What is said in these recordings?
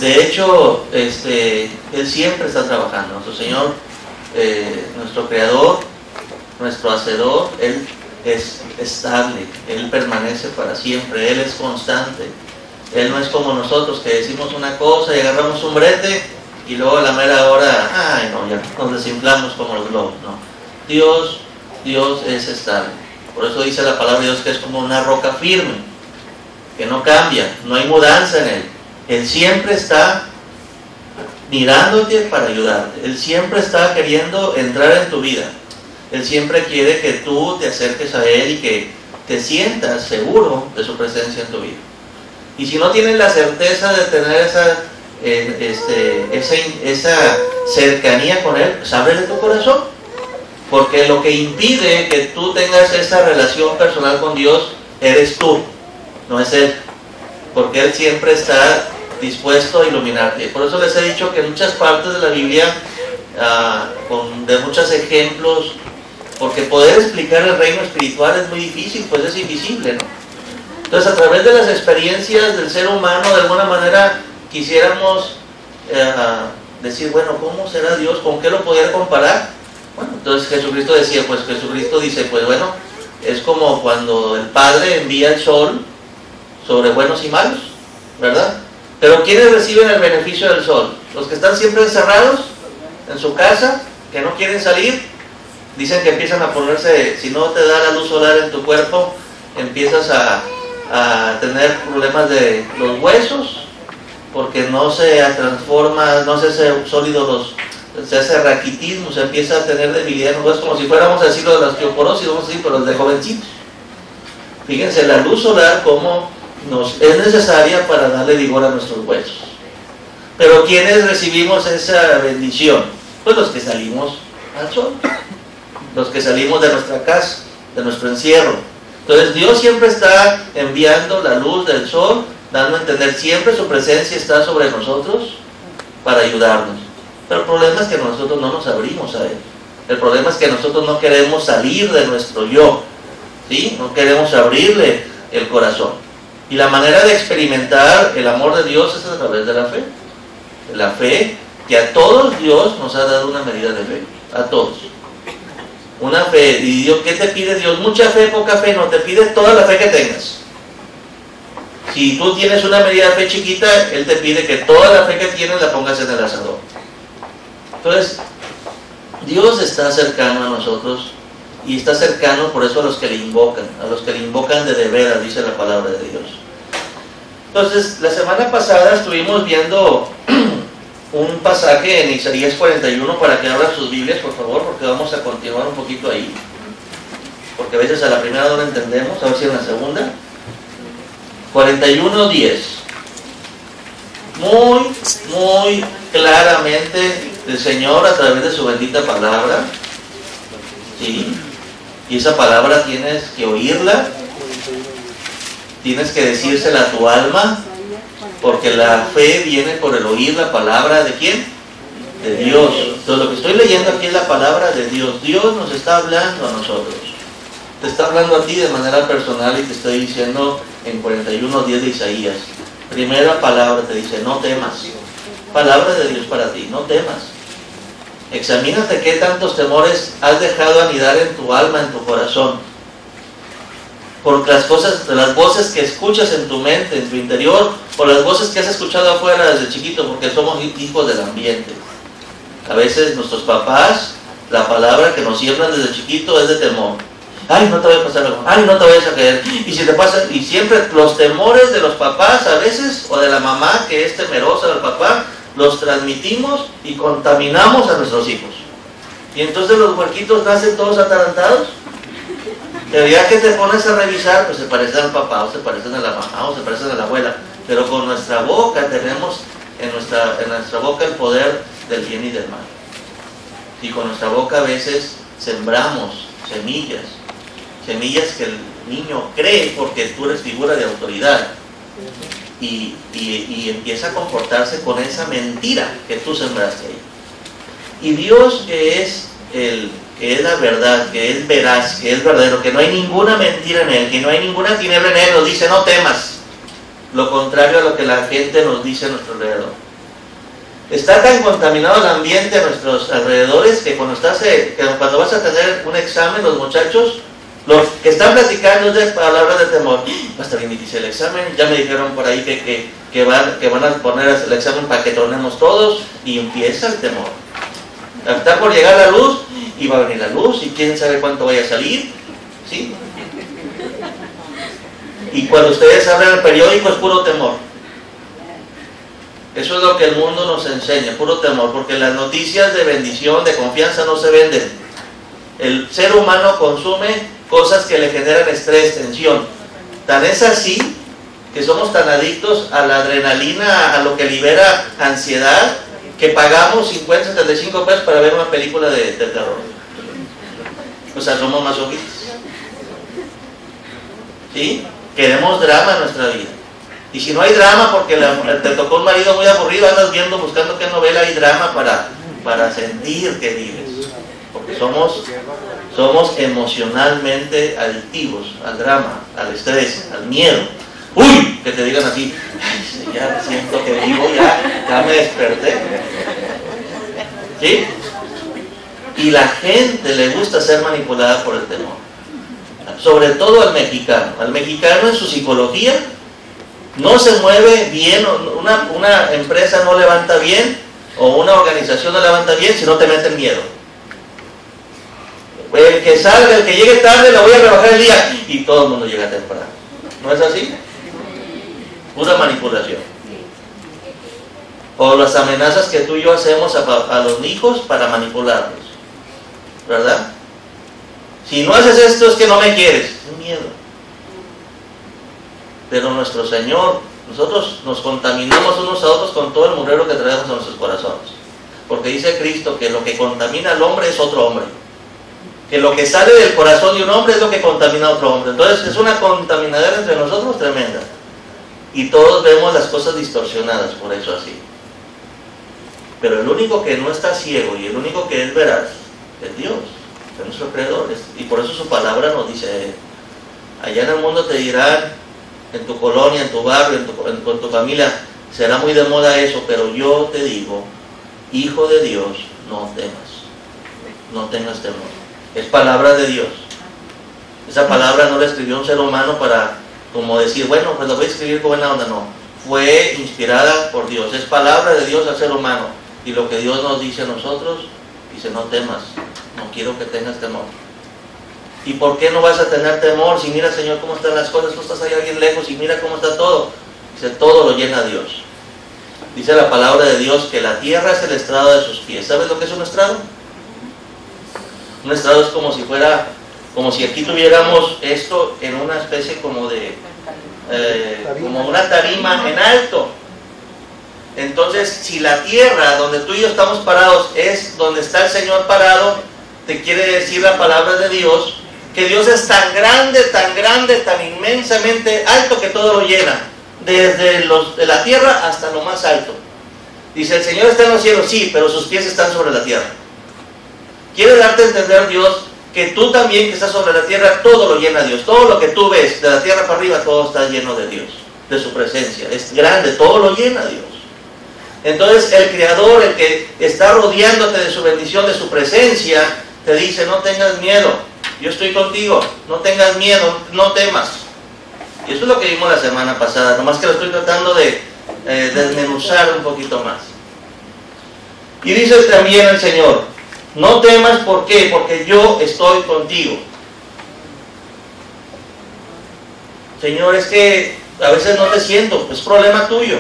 De hecho, Él siempre está trabajando. Nuestro Señor, nuestro Creador, nuestro Hacedor, Él es estable, Él permanece para siempre, Él es constante. Él no es como nosotros que decimos una cosa y agarramos un brete y luego a la mera hora, ay no, ya nos desinflamos como los globos, no. Dios es estable. Por eso dice la palabra de Dios que es como una roca firme, que no cambia, no hay mudanza en Él. Él siempre está mirándote para ayudarte. Él siempre está queriendo entrar en tu vida. Él siempre quiere que tú te acerques a Él y que te sientas seguro de su presencia en tu vida. Y si no tienes la certeza de tener esa cercanía con Él, pues ábrele tu corazón. Porque lo que impide que tú tengas esa relación personal con Dios eres tú, no es Él. Porque Él siempre está dispuesto a iluminarte. Por eso les he dicho que en muchas partes de la Biblia, de muchos ejemplos, porque poder explicar el reino espiritual es muy difícil, pues es invisible, ¿no? Entonces, a través de las experiencias del ser humano, de alguna manera quisiéramos decir, bueno, ¿cómo será Dios? ¿Con qué lo podría comparar? Bueno, entonces Jesucristo dice, pues bueno, es como cuando el Padre envía el sol sobre buenos y malos, ¿verdad? Pero ¿quiénes reciben el beneficio del sol? Los que están siempre encerrados en su casa, que no quieren salir. Dicen que empiezan a ponerse, si no te da la luz solar en tu cuerpo, empiezas a tener problemas de los huesos, porque no se transforma, no se hace sólido, se hace raquitismo, se empieza a tener debilidad en los huesos, como si fuéramos a decirlo de la osteoporosis, vamos a decir, pero los de jovencitos. Fíjense, la luz solar como es necesaria para darle vigor a nuestros huesos. Pero ¿quiénes recibimos esa bendición? Pues los que salimos al sol, los que salimos de nuestra casa, de nuestro encierro. Entonces Dios siempre está enviando la luz del sol, dando a entender siempre su presencia está sobre nosotros para ayudarnos. Pero el problema es que nosotros no nos abrimos a Él. El problema es que nosotros no queremos salir de nuestro yo, ¿sí? No queremos abrirle el corazón. Y la manera de experimentar el amor de Dios es a través de la fe. La fe que a todos Dios nos ha dado una medida de fe. A todos. Una fe. ¿Y Dios, qué te pide Dios? Mucha fe, poca fe. No, te pide toda la fe que tengas. Si tú tienes una medida de fe chiquita, Él te pide que toda la fe que tienes la pongas en el asador. Entonces, Dios está cercano a nosotros. Y está cercano por eso a los que le invocan de veras, dice la palabra de Dios. Entonces, la semana pasada estuvimos viendo un pasaje en Isaías 41, para que abran sus Biblias, por favor, porque vamos a continuar un poquito ahí. Porque a veces a la primera no lo entendemos, a ver si en la segunda. 41:10. Muy claramente el Señor a través de su bendita palabra, ¿sí? Y esa palabra tienes que oírla, tienes que decírsela a tu alma, porque la fe viene por el oír la palabra ¿de quién? De Dios. Entonces lo que estoy leyendo aquí es la palabra de Dios. Dios nos está hablando a nosotros. Te está hablando a ti de manera personal y te estoy diciendo en 41:10 de Isaías. Primera palabra te dice, no temas. Palabra de Dios para ti, no temas. Examínate qué tantos temores has dejado anidar en tu alma, en tu corazón. Porque las voces que escuchas en tu mente, en tu interior, o las voces que has escuchado afuera desde chiquito, porque somos hijos del ambiente. A veces nuestros papás, la palabra que nos siembran desde chiquito es de temor. Ay, no te vaya a pasar algo, ay, no te vayas a caer. Y si te pasa, y siempre los temores de los papás a veces, o de la mamá que es temerosa del papá, los transmitimos y contaminamos a nuestros hijos. Y entonces los huerquitos nacen todos atarantados. Pero ya que te pones a revisar, pues se parecen al papá, o se parecen a la mamá, o se parecen a la abuela. Pero con nuestra boca tenemos en nuestra boca el poder del bien y del mal. Y con nuestra boca a veces sembramos semillas que el niño cree porque tú eres figura de autoridad. Y empieza a comportarse con esa mentira que tú sembraste ahí. Y Dios, que es la verdad, que es veraz, que es verdadero, que no hay ninguna mentira en Él, que no hay ninguna tiniebla en Él, nos dice no temas. Lo contrario a lo que la gente nos dice a nuestro alrededor. Está tan contaminado el ambiente a nuestros alrededores que cuando vas a tener un examen, los muchachos, los que están platicando de palabras de temor, va a estar bien difícil el examen, ya me dijeron por ahí que van a poner el examen para que tornemos todos, y empieza el temor. Está por llegar la luz, y va a venir la luz, y quién sabe cuánto vaya a salir, ¿sí? Y cuando ustedes abren el periódico es puro temor. Eso es lo que el mundo nos enseña, puro temor, porque las noticias de bendición, de confianza no se venden. El ser humano consume cosas que le generan estrés, tensión. Tan es así que somos tan adictos a la adrenalina, a lo que libera ansiedad, que pagamos 50, 75 pesos para ver una película de terror. O sea, somos masoquistas. ¿Sí? Queremos drama en nuestra vida. Y si no hay drama porque te tocó un marido muy aburrido, andas viendo, buscando qué novela hay drama para sentir que vives. Porque somos emocionalmente adictivos al drama, al estrés, al miedo. ¡Uy! Que te digan así, ay, ya siento que vivo, ya me desperté. ¿Sí? Y la gente le gusta ser manipulada por el temor. Sobre todo al mexicano. Al mexicano en su psicología no se mueve bien, una empresa no levanta bien, o una organización no levanta bien si no te meten miedo. El que salga, el que llegue tarde, le voy a rebajar el día, y todo el mundo llega temprano. ¿No es así? Pura manipulación. O las amenazas que tú y yo hacemos a los hijos para manipularlos, ¿verdad? Si no haces esto es que no me quieres. Es miedo. Pero nuestro Señor, nosotros nos contaminamos unos a otros con todo el mugrero que traemos en nuestros corazones. Porque dice Cristo que lo que contamina al hombre es otro hombre. Que lo que sale del corazón de un hombre es lo que contamina a otro hombre. Entonces es una contaminadera entre nosotros tremenda. Y todos vemos las cosas distorsionadas, por eso así. Pero el único que no está ciego y el único que es veraz es Dios, es nuestro Creador. Y por eso su palabra nos dice, allá en el mundo te dirán, en tu colonia, en tu barrio, con tu familia, será muy de moda eso, pero yo te digo, hijo de Dios, no temas, no tengas temor. Es palabra de Dios. Esa palabra no la escribió un ser humano para, como decir, bueno, pues la voy a escribir con buena onda, no. Fue inspirada por Dios, es palabra de Dios al ser humano. Y lo que Dios nos dice a nosotros, dice, no temas, no quiero que tengas temor. ¿Y por qué no vas a tener temor? Si mira, Señor, cómo están las cosas, tú estás allá bien lejos y mira cómo está todo. Dice, todo lo llena Dios. Dice la palabra de Dios que la tierra es el estrado de sus pies. ¿Sabes lo que es un estrado? Un estrado es como si aquí tuviéramos esto en una especie como de, como una tarima en alto. Entonces, si la tierra donde tú y yo estamos parados es donde está el Señor parado, te quiere decir la palabra de Dios, que Dios es tan grande, tan inmensamente alto que todo lo llena, desde de la tierra hasta lo más alto. Dice, el Señor está en los cielos, sí, pero sus pies están sobre la tierra. Quiere darte a entender Dios que tú también que estás sobre la tierra, todo lo llena Dios. Todo lo que tú ves, de la tierra para arriba, todo está lleno de Dios, de su presencia. Es grande, todo lo llena Dios. Entonces el Creador, el que está rodeándote de su bendición, de su presencia, te dice, no tengas miedo, yo estoy contigo, no tengas miedo, no temas. Y eso es lo que vimos la semana pasada, nomás que lo estoy tratando de desmenuzar un poquito más. Y dice también el Señor, no temas, ¿por qué? Porque yo estoy contigo. Señor, es que a veces no te siento, es problema tuyo,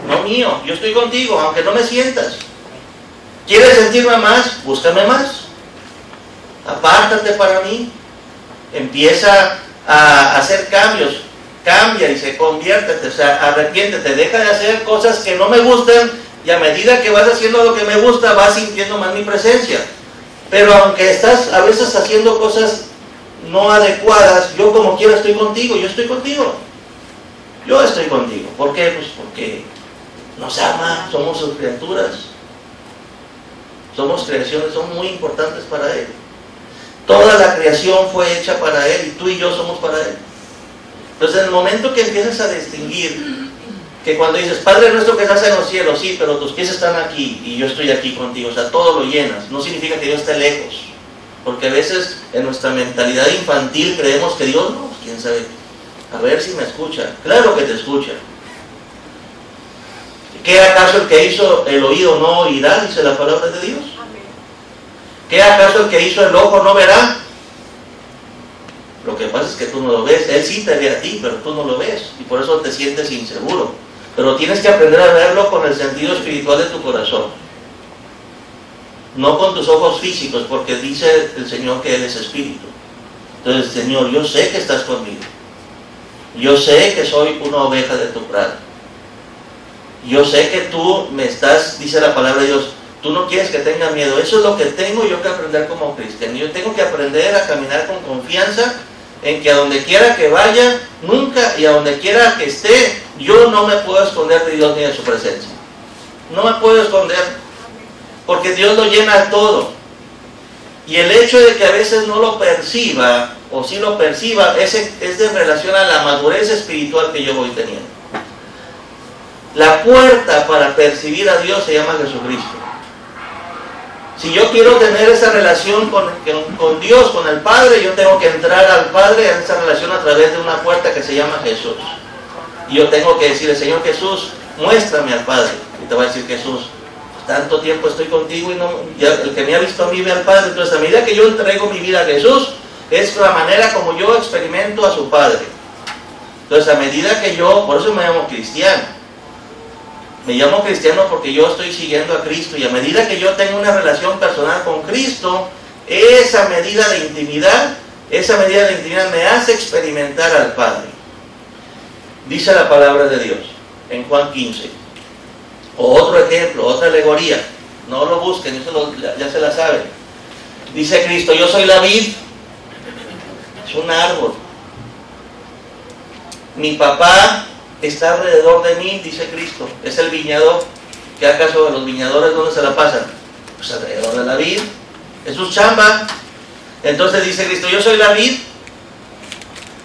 no mío, yo estoy contigo, aunque no me sientas. ¿Quieres sentirme más? Búscame más. Apártate para mí. Empieza a hacer cambios. Cambia y se conviértete, o sea, arrepiéntete, deja de hacer cosas que no me gustan, y a medida que vas haciendo lo que me gusta, vas sintiendo más mi presencia. Pero aunque estás a veces haciendo cosas no adecuadas, yo como quiera estoy contigo, yo estoy contigo. Yo estoy contigo. ¿Por qué? Pues porque nos ama, somos sus criaturas. Somos creaciones, son muy importantes para Él. Toda la creación fue hecha para Él y tú y yo somos para Él. Entonces en el momento que empiezas a distinguir que cuando dices, Padre nuestro que estás en los cielos, sí, pero tus pies están aquí y yo estoy aquí contigo, o sea, todo lo llenas, no significa que Dios esté lejos, porque a veces en nuestra mentalidad infantil creemos que Dios, no, quién sabe, a ver si me escucha. Claro que te escucha. ¿Qué acaso el que hizo el oído no oirá? Dice la palabra de Dios. ¿Qué acaso el que hizo el ojo no verá? Lo que pasa es que tú no lo ves. Él sí te ve a ti, pero tú no lo ves, y por eso te sientes inseguro. Pero tienes que aprender a verlo con el sentido espiritual de tu corazón, no con tus ojos físicos, porque dice el Señor que Él es espíritu. Entonces, Señor, yo sé que estás conmigo, yo sé que soy una oveja de tu prado, yo sé que tú me estás, dice la palabra de Dios, tú no quieres que tenga miedo. Eso es lo que tengo yo que aprender como cristiano. Yo tengo que aprender a caminar con confianza en que a donde quiera que vaya, nunca, y a donde quiera que esté, yo no me puedo esconder de Dios ni de su presencia. No me puedo esconder, porque Dios lo llena todo. Y el hecho de que a veces no lo perciba, o sí lo perciba, es de relación a la madurez espiritual que yo voy teniendo. La puerta para percibir a Dios se llama Jesucristo. Si yo quiero tener esa relación con Dios, con el Padre, yo tengo que entrar al Padre en esa relación a través de una puerta que se llama Jesús. Y yo tengo que decirle, Señor Jesús, muéstrame al Padre. Y te va a decir Jesús, tanto tiempo estoy contigo y no, ya, el que me ha visto a mí ve al Padre. Entonces, a medida que yo entrego mi vida a Jesús, es la manera como yo experimento a su Padre. Entonces, a medida que yo, por eso me llamo cristiano. Me llamo cristiano porque yo estoy siguiendo a Cristo, y a medida que yo tengo una relación personal con Cristo, esa medida de intimidad me hace experimentar al Padre. Dice la palabra de Dios en Juan 15. O otro ejemplo, otra alegoría. No lo busquen, ya se la saben. Dice Cristo, yo soy la vid, es un árbol. Mi papá está alrededor de mí, dice Cristo, es el viñador. ¿Qué acaso los viñadores dónde se la pasan? Pues alrededor de la vid, es su chamba. Entonces dice Cristo, yo soy la vid,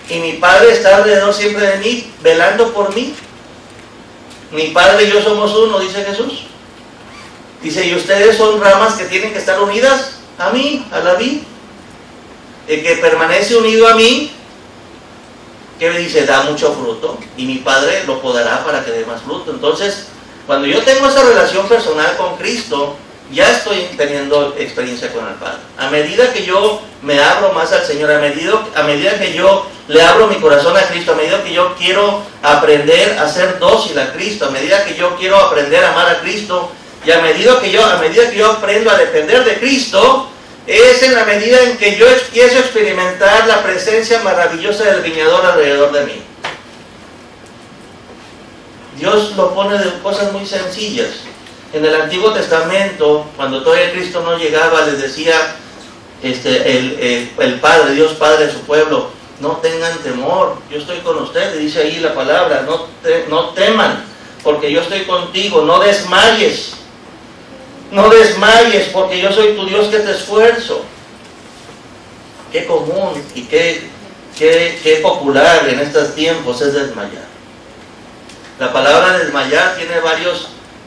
y mi Padre está alrededor siempre de mí, velando por mí. Mi Padre y yo somos uno, dice Jesús. Dice, y ustedes son ramas que tienen que estar unidas a mí, a la vid. El que permanece unido a mí, que dice, da mucho fruto, y mi Padre lo podará para que dé más fruto. Entonces, cuando yo tengo esa relación personal con Cristo, ya estoy teniendo experiencia con el Padre. A medida que yo me abro más al Señor, a medida que yo le abro mi corazón a Cristo, a medida que yo quiero aprender a ser dócil a Cristo, a medida que yo quiero aprender a amar a Cristo, y a medida que yo aprendo a depender de Cristo, es en la medida en que yo empiezo a experimentar la presencia maravillosa del viñador alrededor de mí. Dios lo pone de cosas muy sencillas. En el Antiguo Testamento, cuando todavía Cristo no llegaba, les decía el Padre, Dios Padre de su pueblo, no tengan temor, yo estoy con ustedes, dice ahí la palabra, no teman, porque yo estoy contigo, no desmayes. No desmayes, porque yo soy tu Dios que te esfuerzo. Qué común y qué popular en estos tiempos es desmayar. La palabra desmayar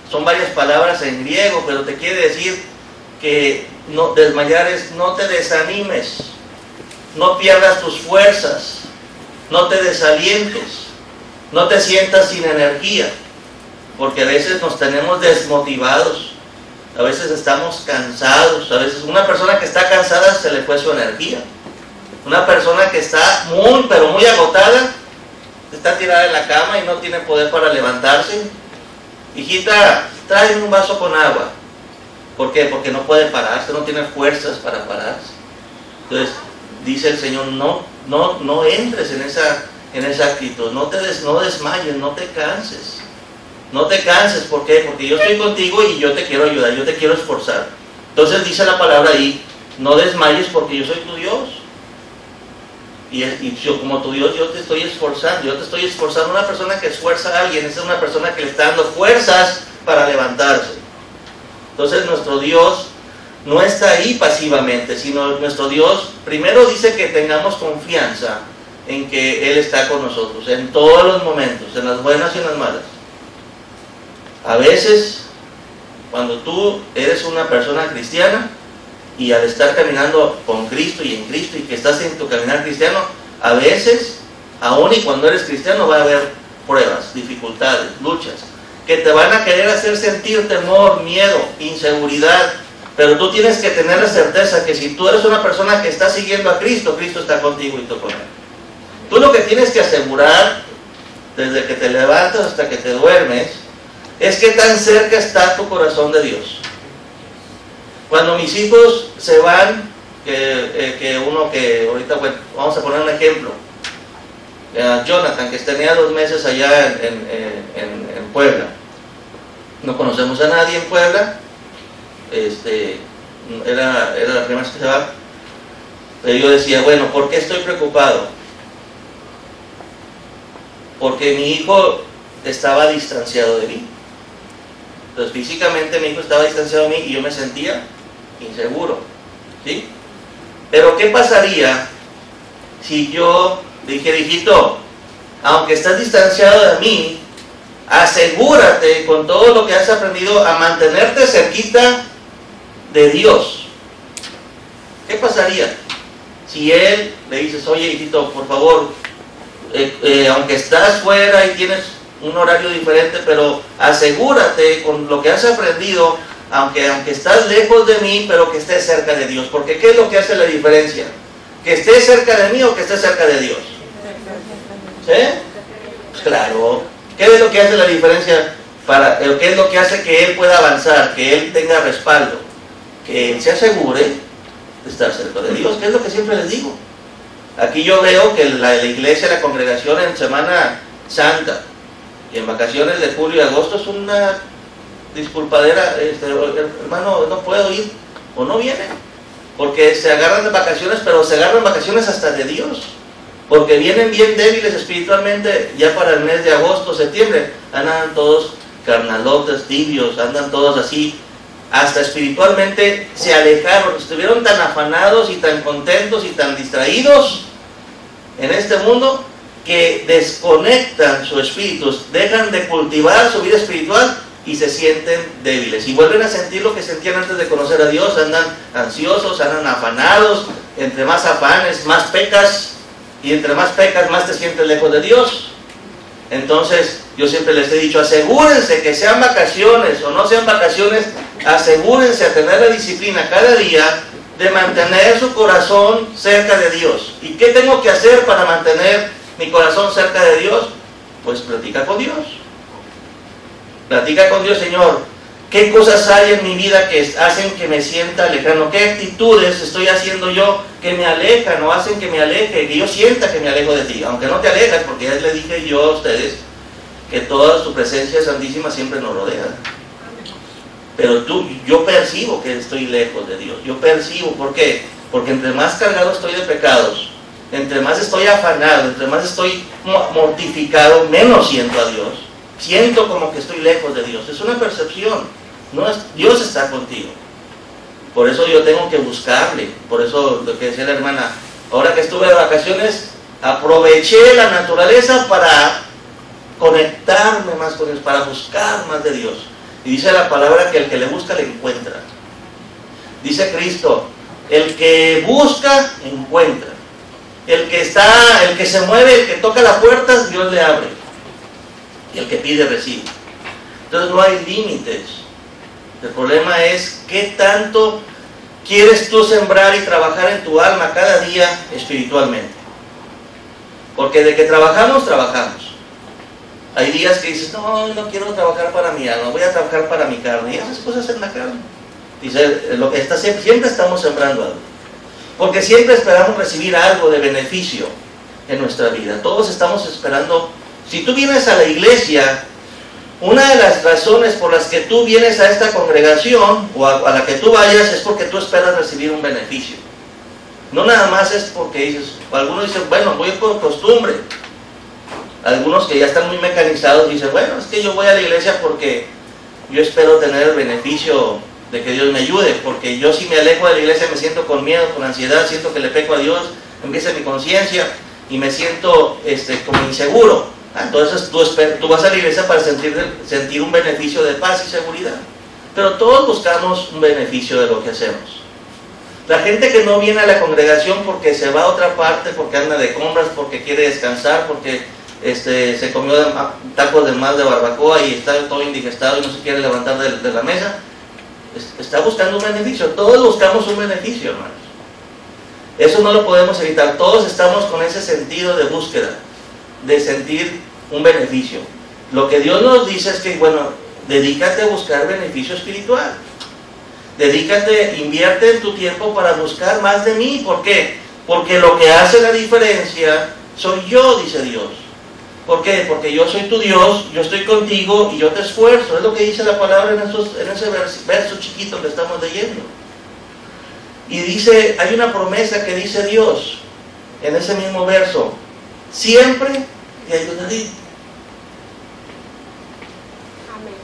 son varias palabras en griego, pero te quiere decir que desmayar es no te desanimes, no pierdas tus fuerzas, no te desalientes, no te sientas sin energía, porque a veces nos tenemos desmotivados. A veces estamos cansados, a veces una persona que está cansada se le fue su energía. Una persona que está pero muy agotada, está tirada en la cama y no tiene poder para levantarse. Hijita, tráeme un vaso con agua. ¿Por qué? Porque no puede pararse, no tiene fuerzas para pararse. Entonces, dice el Señor, no entres en esa actitud, no desmayes, no te canses. No te canses, ¿por qué? Porque yo estoy contigo y yo te quiero ayudar, yo te quiero esforzar. Entonces dice la palabra ahí, no desmayes porque yo soy tu Dios. Y yo como tu Dios, yo te estoy esforzando. Una persona que esfuerza a alguien es una persona que le está dando fuerzas para levantarse. Entonces nuestro Dios no está ahí pasivamente, sino nuestro Dios primero dice que tengamos confianza en que Él está con nosotros, en todos los momentos, en las buenas y en las malas. A veces, cuando tú eres una persona cristiana y al estar caminando con Cristo y en Cristo y que estás en tu caminar cristiano, a veces, aún y cuando eres cristiano, va a haber pruebas, dificultades, luchas, que te van a querer hacer sentir temor, miedo, inseguridad, pero tú tienes que tener la certeza que si tú eres una persona que está siguiendo a Cristo, Cristo está contigo y tú con Él. Tú lo que tienes que asegurar, desde que te levantas hasta que te duermes, es que tan cerca está tu corazón de Dios. Cuando mis hijos se van, que ahorita, bueno, vamos a poner un ejemplo, Jonathan, que tenía 2 meses allá en Puebla, no conocemos a nadie en Puebla, era la primera vez que se va, pero yo decía, bueno, ¿por qué estoy preocupado? Porque mi hijo estaba distanciado de mí. Entonces físicamente mi hijo estaba distanciado de mí y yo me sentía inseguro, ¿sí? Pero ¿qué pasaría si yo dije, hijito, aunque estás distanciado de mí, asegúrate con todo lo que has aprendido a mantenerte cerquita de Dios? ¿Qué pasaría si él le dices, oye hijito, por favor, aunque estás fuera y tienes un horario diferente, pero asegúrate con lo que has aprendido, aunque estás lejos de mí, pero que estés cerca de Dios? Porque ¿qué es lo que hace la diferencia? ¿Que estés cerca de mí o que estés cerca de Dios? ¿Sí? Pues claro. ¿Qué es lo que hace la diferencia? ¿Qué es lo que hace que Él pueda avanzar, que Él tenga respaldo? Que Él se asegure de estar cerca de Dios, que es lo que siempre les digo. Aquí yo veo que la iglesia, la congregación en Semana Santa y en vacaciones de julio y agosto es una disculpadera, hermano, no puedo ir, o no viene, porque se agarran de vacaciones, pero se agarran vacaciones hasta de Dios, porque vienen bien débiles espiritualmente ya para el mes de agosto, septiembre, andan todos carnalotes, tibios, andan todos así, hasta espiritualmente se alejaron, estuvieron tan afanados y tan contentos y tan distraídos en este mundo que desconectan su espíritu, dejan de cultivar su vida espiritual y se sienten débiles y vuelven a sentir lo que sentían antes de conocer a Dios. Andan ansiosos, andan afanados, entre más afanes, más pecas, y entre más pecas, más te sientes lejos de Dios. Entonces, yo siempre les he dicho, asegúrense que sean vacaciones o no sean vacaciones, asegúrense a tener la disciplina cada día de mantener su corazón cerca de Dios. ¿Y qué tengo que hacer para mantener mi corazón cerca de Dios? Pues platica con Dios. Platica con Dios, Señor, ¿qué cosas hay en mi vida que hacen que me sienta lejano? ¿Qué actitudes estoy haciendo yo que me alejan o hacen que me aleje, que yo sienta que me alejo de ti? Aunque no te alejas, porque ya les dije yo a ustedes que toda su presencia santísima siempre nos rodea. Pero yo percibo que estoy lejos de Dios. Yo percibo, ¿por qué? Porque entre más cargado estoy de pecados, entre más estoy afanado, entre más estoy mortificado, menos siento a Dios. Siento como que estoy lejos de Dios. Es una percepción. No es, Dios está contigo. Por eso yo tengo que buscarle. Por eso lo que decía la hermana, ahora que estuve de vacaciones, aproveché la naturaleza para conectarme más con Dios, para buscar más de Dios. Y dice la palabra que el que le busca le encuentra. Dice Cristo, el que busca encuentra. El que se mueve, el que toca las puertas, Dios le abre. Y el que pide recibe. Entonces no hay límites. El problema es qué tanto quieres tú sembrar y trabajar en tu alma cada día espiritualmente. Porque de que trabajamos, trabajamos. Hay días que dices, no quiero trabajar para mi alma, voy a trabajar para mi carne. Y esas cosas en la carne. Dice, lo que está siempre estamos sembrando algo. Porque siempre esperamos recibir algo de beneficio en nuestra vida. Todos estamos esperando. Si tú vienes a la iglesia, una de las razones por las que tú vienes a esta congregación o a la que tú vayas es porque tú esperas recibir un beneficio. No nada más es porque dices, algunos dicen, bueno, voy por costumbre. Algunos que ya están muy mecanizados dicen, bueno, es que yo voy a la iglesia porque yo espero tener el beneficio de que Dios me ayude, porque yo si me alejo de la iglesia me siento con miedo, con ansiedad, siento que le peco a Dios, empieza mi conciencia y me siento como inseguro. Entonces tú vas a la iglesia para sentir un beneficio de paz y seguridad. Pero todos buscamos un beneficio de lo que hacemos. La gente que no viene a la congregación porque se va a otra parte, porque anda de compras, porque quiere descansar, porque se comió tacos de más de barbacoa y está todo indigestado y no se quiere levantar de la mesa, está buscando un beneficio. Todos buscamos un beneficio, hermanos. Eso no lo podemos evitar. Todos estamos con ese sentido de búsqueda, de sentir un beneficio. Lo que Dios nos dice es que, bueno, dedícate a buscar beneficio espiritual. Dedícate, invierte en tu tiempo para buscar más de mí. ¿Por qué? Porque lo que hace la diferencia soy yo, dice Dios. ¿Por qué? Porque yo soy tu Dios, yo estoy contigo y yo te esfuerzo. Es lo que dice la palabra en ese verso chiquito que estamos leyendo. Y dice, hay una promesa que dice Dios en ese mismo verso: siempre te ayudaré. Amén.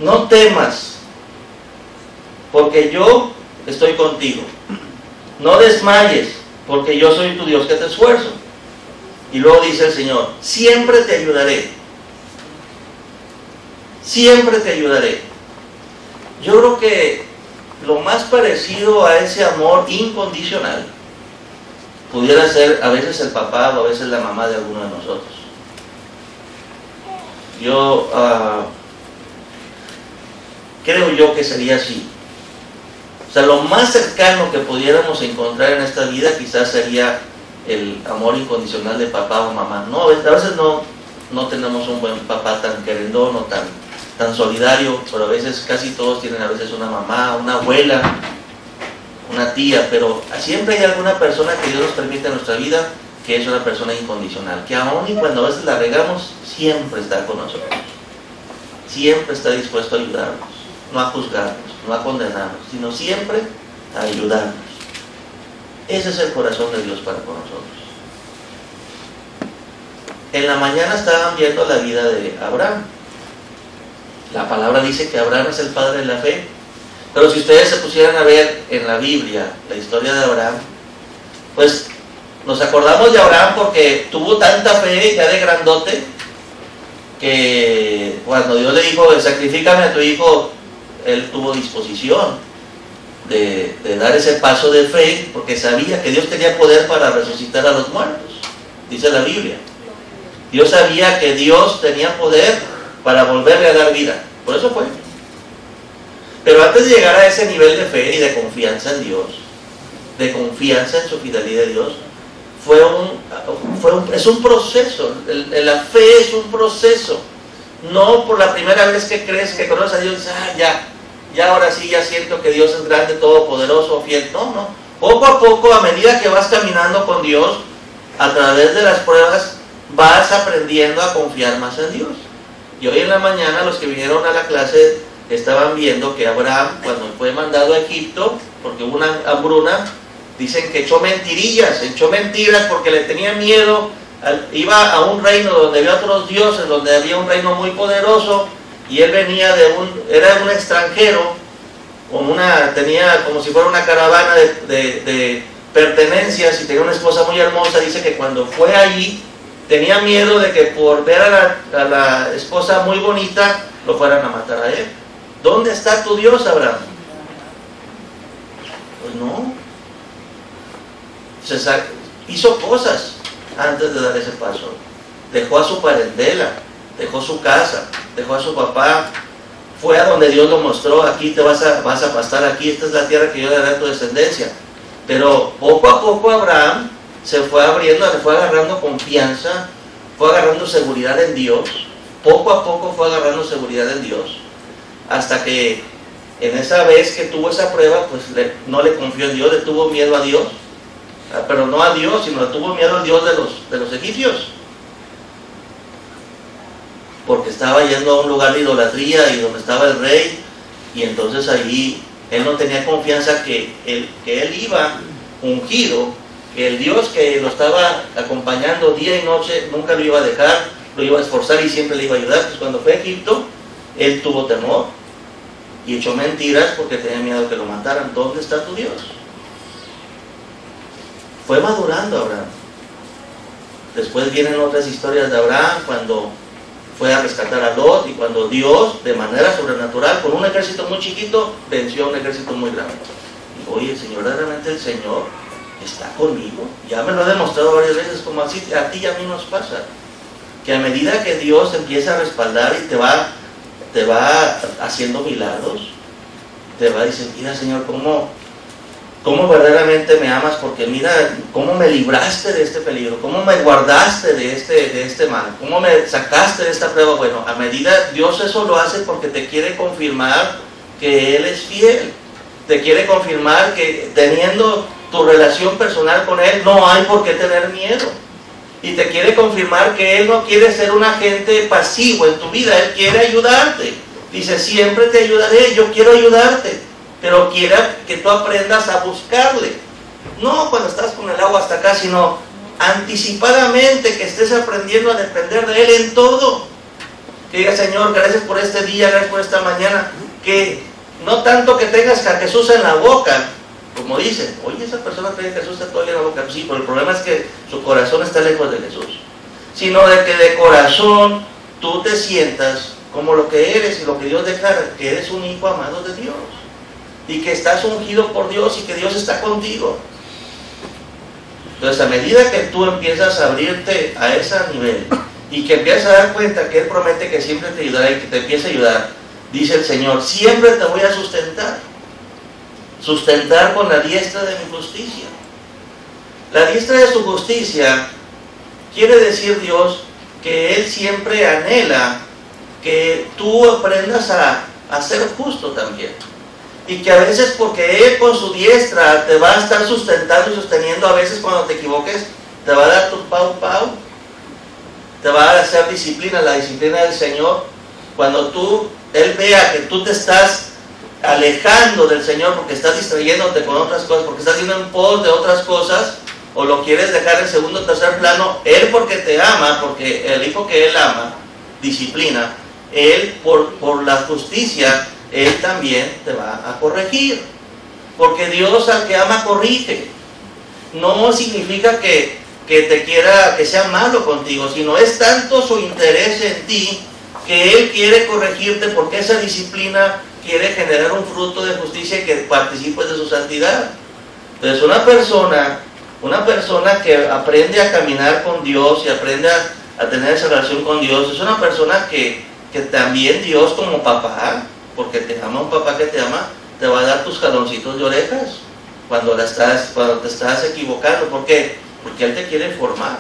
No temas, porque yo estoy contigo. No desmayes, porque yo soy tu Dios que te esfuerzo. Y luego dice el Señor, siempre te ayudaré. Siempre te ayudaré. Yo creo que lo más parecido a ese amor incondicional pudiera ser a veces el papá o a veces la mamá de alguno de nosotros. Yo creo yo que sería así. O sea, lo más cercano que pudiéramos encontrar en esta vida quizás sería el amor incondicional de papá o mamá. No, a veces no tenemos un buen papá tan querendón o tan solidario, pero a veces casi todos tienen a veces una mamá, una abuela, una tía, pero siempre hay alguna persona que Dios nos permite en nuestra vida que es una persona incondicional, que aún y cuando a veces la regamos, siempre está con nosotros, siempre está dispuesto a ayudarnos, no a juzgarnos, no a condenarnos, sino siempre a ayudarnos. Ese es el corazón de Dios para con nosotros. En la mañana estaban viendo la vida de Abraham. La palabra dice que Abraham es el padre de la fe. Pero si ustedes se pusieran a ver en la Biblia la historia de Abraham, pues nos acordamos de Abraham porque tuvo tanta fe ya de grandote que cuando Dios le dijo, sacrifícame a tu hijo, él tuvo disposición de dar ese paso de fe, porque sabía que Dios tenía poder para resucitar a los muertos, dice la Biblia. Dios sabía que Dios tenía poder para volverle a dar vida, por eso fue. Pero antes de llegar a ese nivel de fe y de confianza en Dios, de confianza en su fidelidad de Dios, es un proceso. La fe es un proceso. No por la primera vez que crees que conoces a Dios, dices, ya ahora sí, ya siento que Dios es grande, todopoderoso, fiel. No. Poco a poco, a medida que vas caminando con Dios, a través de las pruebas, vas aprendiendo a confiar más en Dios. Y hoy en la mañana, los que vinieron a la clase estaban viendo que Abraham, cuando fue mandado a Egipto, porque hubo una hambruna, dicen que echó mentiras porque le tenía miedo. Iba a un reino donde había otros dioses, donde había un reino muy poderoso, y él venía era un extranjero, tenía como si fuera una caravana de pertenencias, y tenía una esposa muy hermosa. Dice que cuando fue allí tenía miedo de que por ver a la esposa muy bonita lo fueran a matar a él. ¿Dónde está tu Dios, Abraham? Pues no. Hizo cosas antes de dar ese paso. Dejó a su parentela, dejó su casa, dejó a su papá, fue a donde Dios lo mostró: aquí te vas a pastar, aquí, esta es la tierra que yo le daré a tu descendencia. Pero poco a poco Abraham se fue abriendo, le fue agarrando confianza, fue agarrando seguridad en Dios. Poco a poco fue agarrando seguridad en Dios, hasta que en esa vez que tuvo esa prueba, pues no le confió en Dios, le tuvo miedo a Dios. Pero no a Dios, sino le tuvo miedo al Dios de los egipcios, porque estaba yendo a un lugar de idolatría y donde estaba el rey, y entonces allí él no tenía confianza que él iba ungido, que el Dios que lo estaba acompañando día y noche nunca lo iba a dejar, lo iba a esforzar y siempre le iba a ayudar. Pues cuando fue a Egipto, él tuvo temor y echó mentiras porque tenía miedo de que lo mataran. ¿Dónde está tu Dios? Fue madurando Abraham. Después vienen otras historias de Abraham, cuando fue a rescatar a Lot y cuando Dios, de manera sobrenatural, con un ejército muy chiquito, venció a un ejército muy grande. Y oye, Señor, realmente el Señor está conmigo. Ya me lo ha demostrado varias veces, como así a ti y a mí nos pasa. Que a medida que Dios empieza a respaldar y te va haciendo milagros, te va a decir, mira, Señor, ¿cómo verdaderamente me amas? Porque mira, cómo me libraste de este peligro, cómo me guardaste de este mal, cómo me sacaste de esta prueba. Bueno, a medida, Dios eso lo hace porque te quiere confirmar que Él es fiel. Te quiere confirmar que teniendo tu relación personal con Él, no hay por qué tener miedo. Y te quiere confirmar que Él no quiere ser un agente pasivo en tu vida, Él quiere ayudarte. Dice, siempre te ayudaré, yo quiero ayudarte, pero quiere que tú aprendas a buscarle. No cuando estás con el agua hasta acá, sino anticipadamente, que estés aprendiendo a depender de Él en todo. Que diga, Señor, gracias por este día, gracias por esta mañana. Que no tanto que tengas a Jesús en la boca, como dicen, oye, esa persona cree que Jesús está todo en la boca. Sí, pero el problema es que su corazón está lejos de Jesús. Sino de que de corazón tú te sientas como lo que eres y lo que Dios declara, que eres un hijo amado de Dios. Y que estás ungido por Dios y que Dios está contigo. Entonces, a medida que tú empiezas a abrirte a ese nivel y que empiezas a dar cuenta que Él promete que siempre te ayudará y que te empieza a ayudar, dice el Señor, siempre te voy a sustentar. Sustentar con la diestra de mi justicia. La diestra de su justicia quiere decir, Dios, que Él siempre anhela que tú aprendas a ser justo también. Y que a veces, porque Él con su diestra te va a estar sustentando y sosteniendo, a veces cuando te equivoques, te va a dar tu pau, te va a hacer disciplina, la disciplina del Señor. Cuando Él vea que tú te estás alejando del Señor porque estás distrayéndote con otras cosas, porque estás yendo en pos de otras cosas, o lo quieres dejar en segundo o tercer plano, Él porque te ama, porque el hijo que Él ama, disciplina, Él por la justicia, Él también te va a corregir. Porque Dios al que ama corrige. No significa que te quiera, que sea malo contigo, sino es tanto su interés en ti que Él quiere corregirte, porque esa disciplina quiere generar un fruto de justicia y que participes de su santidad. Entonces una persona que aprende a caminar con Dios y aprende a tener esa relación con Dios, es una persona que también Dios como papá, porque te ama, un papá que te ama, te va a dar tus jaloncitos de orejas cuando te estás equivocando. ¿Por qué? Porque Él te quiere formar.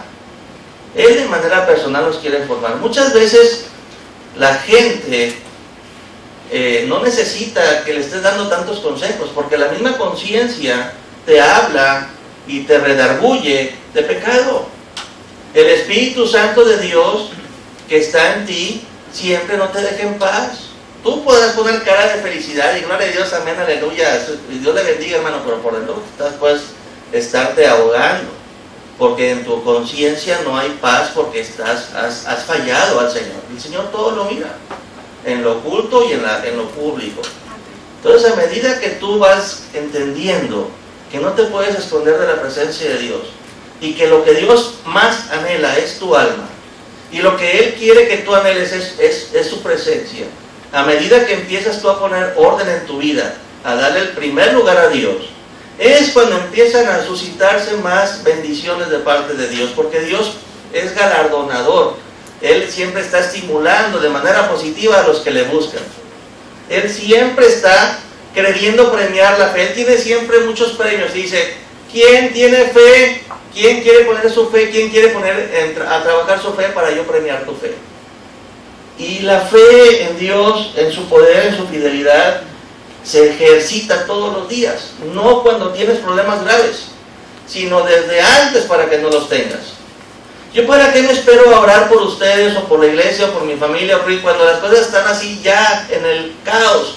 Él de manera personal nos quiere formar. Muchas veces la gente no necesita que le estés dando tantos consejos, porque la misma conciencia te habla y te redarguye de pecado. El Espíritu Santo de Dios que está en ti siempre no te deja en paz. Tú podrás poner cara de felicidad y gloria a Dios, amén, aleluya, Dios le bendiga, hermano, pero por dentro puedes estarte ahogando, porque en tu conciencia no hay paz, porque has fallado al Señor. El Señor todo lo mira, en lo oculto y en lo público. Entonces, a medida que tú vas entendiendo que no te puedes esconder de la presencia de Dios, y que lo que Dios más anhela es tu alma, y lo que Él quiere que tú anheles es su presencia, a medida que empiezas tú a poner orden en tu vida, a darle el primer lugar a Dios, es cuando empiezan a suscitarse más bendiciones de parte de Dios, porque Dios es galardonador. Él siempre está estimulando de manera positiva a los que le buscan. Él siempre está queriendo premiar la fe. Él tiene siempre muchos premios. Dice, ¿quién tiene fe? ¿Quién quiere poner su fe? ¿Quién quiere poner a trabajar su fe para yo premiar tu fe? Y la fe en Dios, en su poder, en su fidelidad, se ejercita todos los días. No cuando tienes problemas graves, sino desde antes para que no los tengas. ¿Yo para qué me espero a orar por ustedes o por la iglesia o por mi familia? Porque cuando las cosas están así ya en el caos,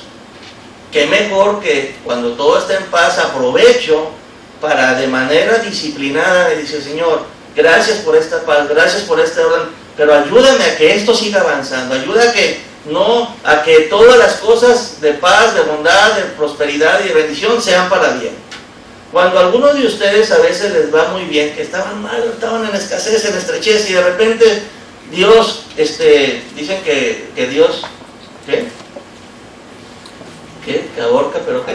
qué mejor que cuando todo está en paz aprovecho para de manera disciplinada decir, Señor, gracias por esta paz, gracias por este orden, pero ayúdame a que esto siga avanzando, ayuda a que todas las cosas de paz, de bondad, de prosperidad y de bendición sean para bien. Cuando a algunos de ustedes a veces les va muy bien, que estaban mal, estaban en escasez, en estrechez, y de repente Dios, dicen que Dios, ¿qué? ¿Qué? ¿Que ahorca, pero qué?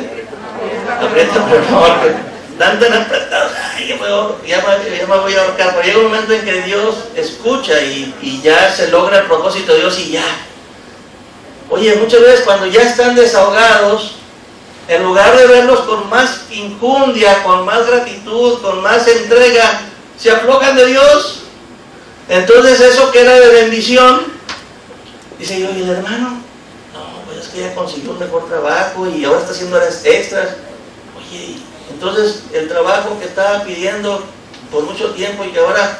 Aprieta, pero no ahorca. Están tan apretados, ay, ya me voy a ahorcar. Pero llega un momento en que Dios escucha y ya se logra el propósito de Dios y ya. Oye, muchas veces cuando ya están desahogados, en lugar de verlos con más injundia, con más gratitud, con más entrega, se aflojan de Dios. Entonces eso que era de bendición, dice yo, oye, el hermano, no, pues es que ya consiguió un mejor trabajo y ahora está haciendo horas extras. Oye, entonces el trabajo que estaba pidiendo por mucho tiempo y que ahora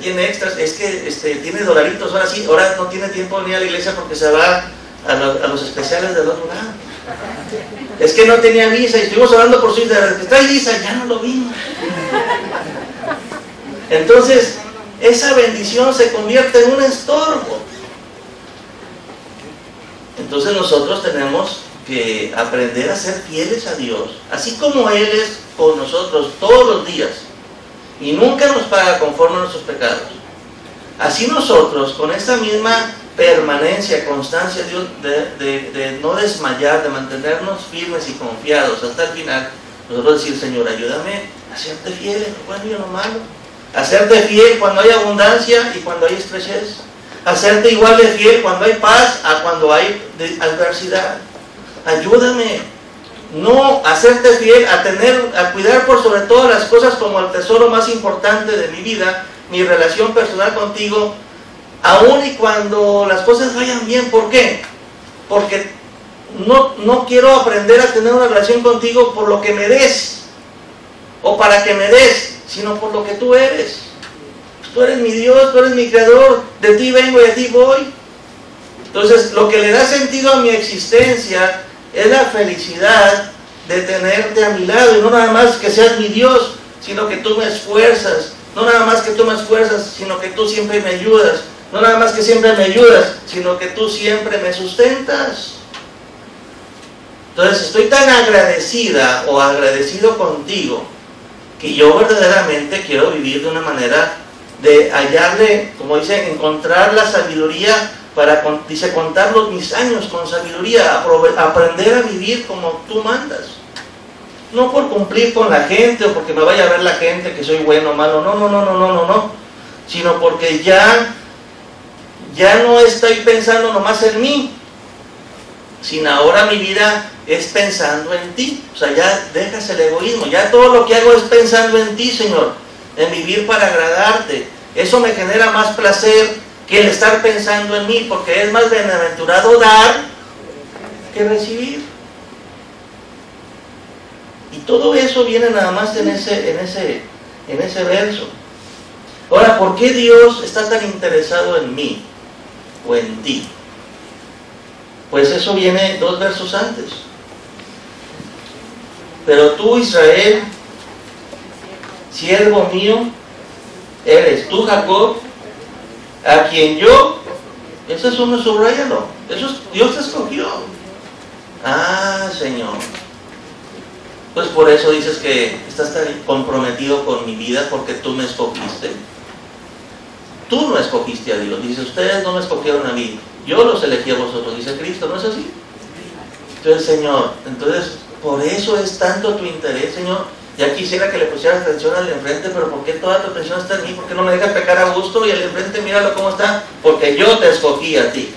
tiene extras, es que tiene dolaritos, ahora sí, ahora no tiene tiempo de venir a la iglesia porque se va a los especiales del otro lado. Es que no tenía visa y estuvimos hablando por su hija, que trae visa, ya no lo vimos. Entonces, esa bendición se convierte en un estorbo. Entonces nosotros tenemos que aprender a ser fieles a Dios, así como Él es con nosotros todos los días y nunca nos paga conforme a nuestros pecados. Así nosotros, con esta misma permanencia, constancia de no desmayar, de mantenernos firmes y confiados hasta el final, nosotros decir, Señor, ayúdame a serte fiel en lo bueno y en lo malo, a serte fiel cuando hay abundancia y cuando hay estrechez, a serte igual de fiel cuando hay paz a cuando hay adversidad. Ayúdame no a serte fiel, a cuidar por sobre todas las cosas como el tesoro más importante de mi vida, mi relación personal contigo, aun y cuando las cosas vayan bien. ¿Por qué? Porque no quiero aprender a tener una relación contigo por lo que me des o para que me des, sino por lo que tú eres. Tú eres mi Dios, tú eres mi creador, de ti vengo y de ti voy. Entonces, lo que le da sentido a mi existencia es la felicidad de tenerte a mi lado, y no nada más que seas mi Dios, sino que tú me esfuerzas, no nada más que tú me esfuerzas, sino que tú siempre me ayudas, no nada más que siempre me ayudas, sino que tú siempre me sustentas. Entonces estoy tan agradecida o agradecido contigo, que yo verdaderamente quiero vivir de una manera de hallarle, como dice, encontrar la sabiduría para, dice, contar mis años con sabiduría, aprender a vivir como tú mandas. No por cumplir con la gente o porque me vaya a ver la gente que soy bueno o malo, no, sino porque ya no estoy pensando nomás en mí, sino ahora mi vida es pensando en ti. O sea, ya dejas el egoísmo, ya todo lo que hago es pensando en ti, Señor, en vivir para agradarte. Eso me genera más placer que el estar pensando en mí, porque es más bienaventurado dar que recibir. Y todo eso viene nada más en ese verso. Ahora, ¿por qué Dios está tan interesado en mí o en ti? Pues eso viene 2 versos antes. Pero tú, Israel, siervo mío, eres tú, Jacob, a quien yo, eso es uno, subráyalo, eso es, Dios te escogió. Ah, Señor, pues por eso dices que estás tan comprometido con mi vida, porque tú me escogiste. Tú no escogiste a Dios, dice, ustedes no me escogieron a mí, yo los elegí a vosotros, dice Cristo, ¿no es así? Entonces, Señor, por eso es tanto tu interés, Señor. Ya quisiera que le pusieras atención al de enfrente, pero ¿por qué toda tu atención está en mí? ¿Por qué no me dejas pecar a gusto? Y el de enfrente, míralo cómo está, porque yo te escogí a ti.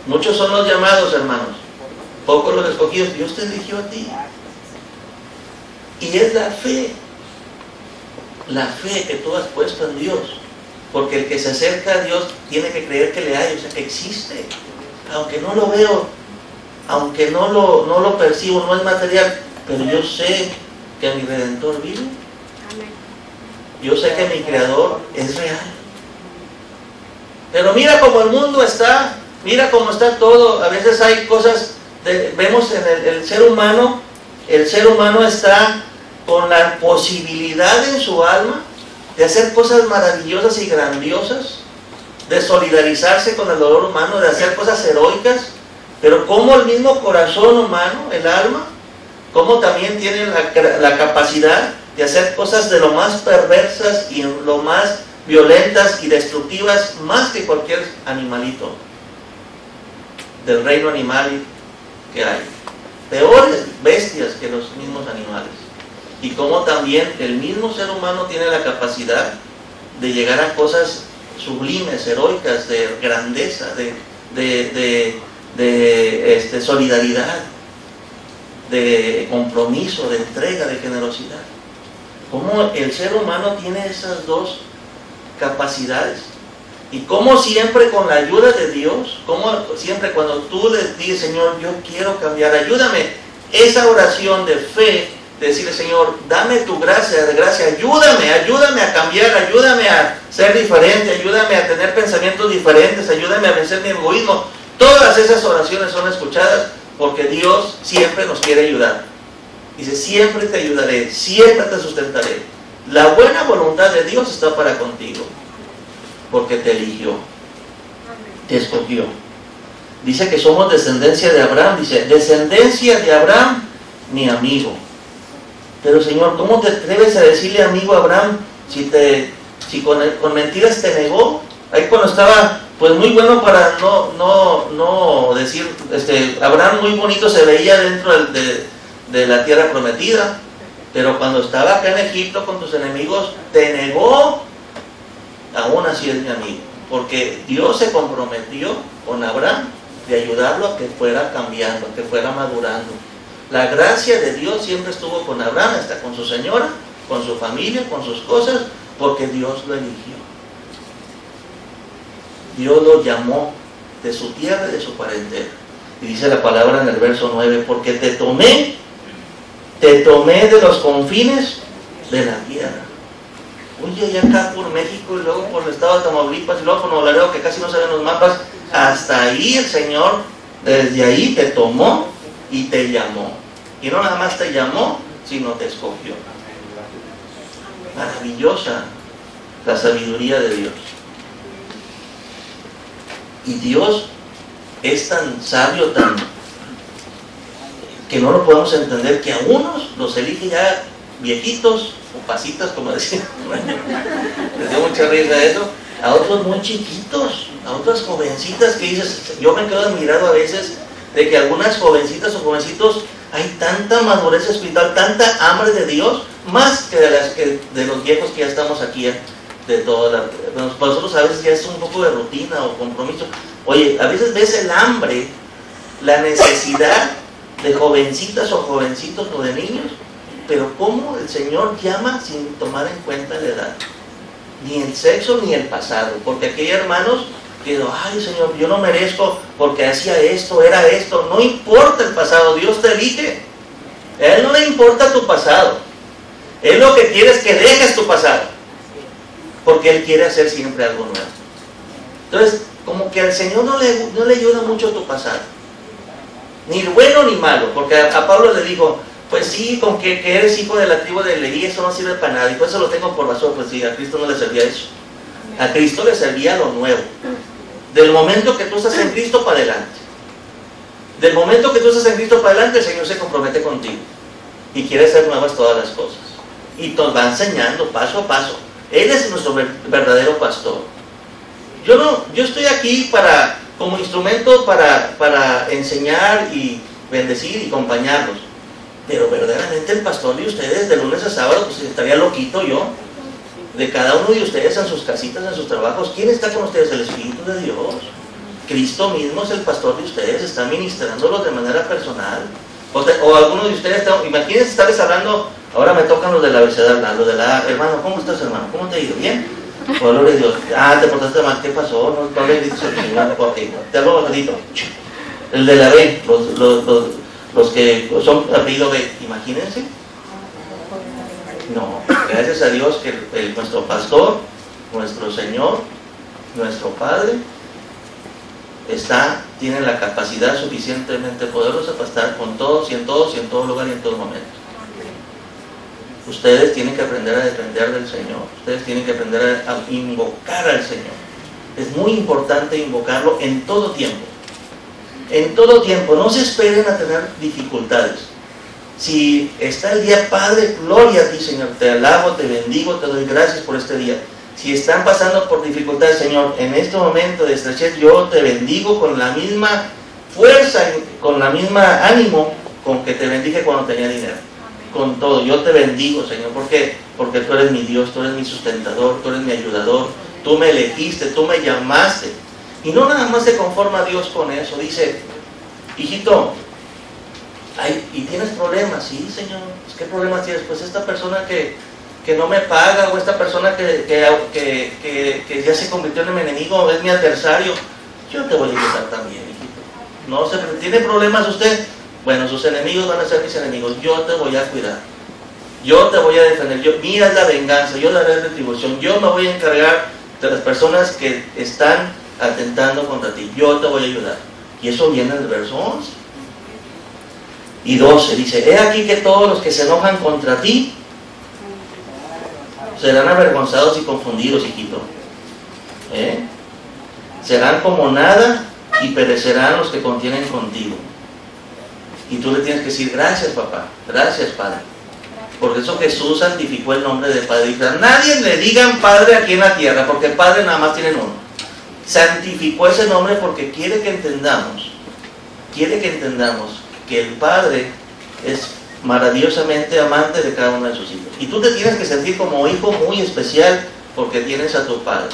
Muchos son los llamados, hermanos, pocos los escogidos. Dios te eligió a ti. Y es la fe que tú has puesto en Dios, porque el que se acerca a Dios tiene que creer que le hay, o sea, que existe, aunque no lo veo, aunque no lo percibo, no es material, pero yo sé que mi Redentor vive. Yo sé que mi Creador es real. Pero mira cómo el mundo está, mira cómo está todo. A veces hay cosas, vemos en el ser humano está con la posibilidad en su alma de hacer cosas maravillosas y grandiosas, de solidarizarse con el dolor humano, de hacer cosas heroicas, pero como el mismo corazón humano, el alma, cómo también tiene la capacidad de hacer cosas de lo más perversas y lo más violentas y destructivas, más que cualquier animalito del reino animal que hay. Peores bestias que los mismos animales. Y cómo también el mismo ser humano tiene la capacidad de llegar a cosas sublimes, heroicas, de grandeza, de solidaridad, de compromiso, de entrega, de generosidad. Cómo el ser humano tiene esas dos capacidades. Y cómo siempre con la ayuda de Dios, cómo siempre cuando tú le dices, Señor, yo quiero cambiar, ayúdame, esa oración de fe, de decirle, Señor, dame tu gracia, ayúdame a cambiar, ayúdame a ser diferente, ayúdame a tener pensamientos diferentes, ayúdame a vencer mi egoísmo. Todas esas oraciones son escuchadas porque Dios siempre nos quiere ayudar. Dice, siempre te ayudaré, siempre te sustentaré. La buena voluntad de Dios está para contigo, porque te eligió, te escogió. Dice que somos descendencia de Abraham, dice, descendencia de Abraham, mi amigo. Pero Señor, ¿cómo te atreves a decirle amigo a Abraham si con mentiras te negó? Ahí cuando estaba, pues muy bueno para no decir, Abraham muy bonito se veía dentro de la tierra prometida, pero cuando estaba acá en Egipto con tus enemigos, te negó. Aún así es mi amigo, porque Dios se comprometió con Abraham de ayudarlo a que fuera cambiando, a que fuera madurando. La gracia de Dios siempre estuvo con Abraham, hasta con su señora, con su familia, con sus cosas, porque Dios lo eligió. Dios lo llamó de su tierra y de su parentela. Y dice la palabra en el verso 9, porque te tomé de los confines de la tierra. Oye, ya acá por México y luego por el estado de Tamaulipas y luego por Nuevo Laredo, que casi no se ven los mapas, hasta ahí el Señor, desde ahí te tomó y te llamó. Y no nada más te llamó, sino te escogió. Maravillosa la sabiduría de Dios. Y Dios es tan sabio, que no lo podemos entender, que a unos los elige ya viejitos o pasitas, como decían. Les dio mucha risa eso. A otros muy chiquitos, a otras jovencitas que dices, yo me quedo admirado a veces de que algunas jovencitas o jovencitos hay tanta madurez espiritual, tanta hambre de Dios, más que de los viejos que ya estamos aquí, de toda para nosotros a veces ya es un poco de rutina o compromiso. Oye, a veces ves el hambre, la necesidad de jovencitas o jovencitos o de niños, pero cómo el Señor llama sin tomar en cuenta la edad, ni el sexo ni el pasado, porque aquí hay hermanos que dicen, ay Señor, yo no merezco porque hacía esto, era esto. No importa el pasado, Dios te elige. A Él no le importa tu pasado. Él lo que quiere es que dejes tu pasado, porque Él quiere hacer siempre algo nuevo. Entonces, como que al Señor no le ayuda mucho tu pasado, ni bueno ni malo, porque a Pablo le dijo, pues sí, con que eres hijo de la tribu de Leví, eso no sirve para nada, y por eso lo tengo por basura. Pues sí, a Cristo no le servía eso. A Cristo le servía lo nuevo. Del momento que tú estás en Cristo para adelante. Del momento que tú estás en Cristo para adelante, el Señor se compromete contigo y quiere hacer nuevas todas las cosas. Y nos va enseñando paso a paso. Él es nuestro verdadero pastor. Yo estoy aquí como instrumento para enseñar y bendecir y acompañarlos. Pero verdaderamente el pastor de ustedes, de lunes a sábado, pues estaría loquito yo. De cada uno de ustedes en sus casitas, en sus trabajos. ¿Quién está con ustedes? El Espíritu de Dios. Cristo mismo es el pastor de ustedes, está ministrándolos de manera personal. O algunos de ustedes, imagínense estarles hablando, ahora me tocan los del abecedario, los de la hermano, ¿cómo estás hermano? ¿Cómo te ha ido? ¿Bien? Oh, gloria a Dios. Ah, te portaste mal, ¿qué pasó? No le dices al Señor, te hablo bajito. El de la B, los que son apellido B, imagínense. No, gracias a Dios que nuestro pastor, nuestro Señor, nuestro Padre, tiene la capacidad suficientemente poderosa para estar con todos y en todos y en todo lugar y en todo momento. Ustedes tienen que aprender a depender del Señor. Ustedes tienen que aprender a invocar al Señor. Es muy importante invocarlo en todo tiempo. En todo tiempo. No se esperen a tener dificultades. Si está el día, Padre, gloria a ti, Señor, te alabo, te bendigo, te doy gracias por este día. Si están pasando por dificultades, Señor, en este momento de estrechez, yo te bendigo con la misma fuerza, con la misma ánimo con que te bendije cuando tenía dinero. Con todo, yo te bendigo, Señor. ¿Por qué? Porque tú eres mi Dios, tú eres mi sustentador, tú eres mi ayudador, tú me elegiste, tú me llamaste. Y no nada más se conforma Dios con eso, dice, hijito, ¿y tienes problemas? Sí, Señor. ¿Qué problemas tienes? Pues esta persona que no me paga, o esta persona que ya se convirtió en mi enemigo, es mi adversario. Yo te voy a ayudar también, hijito. No se tiene problemas usted. Bueno, sus enemigos van a ser mis enemigos. Yo te voy a cuidar. Yo te voy a defender. Mira la venganza. Yo daré retribución. Yo me voy a encargar de las personas que están atentando contra ti. Yo te voy a ayudar. Y eso viene del verso 11. Y 12 dice, he aquí que todos los que se enojan contra ti serán avergonzados y confundidos, hijito. Serán como nada y perecerán los que contienen contigo. Y tú le tienes que decir, gracias papá, gracias Padre. Por eso Jesús santificó el nombre de Padre. Dijo, a nadie le digan Padre aquí en la tierra, porque Padre nada más tienen uno. Santificó ese nombre porque quiere que entendamos que el Padre es maravillosamente amante de cada uno de sus hijos. Y tú te tienes que sentir como hijo muy especial porque tienes a tu Padre.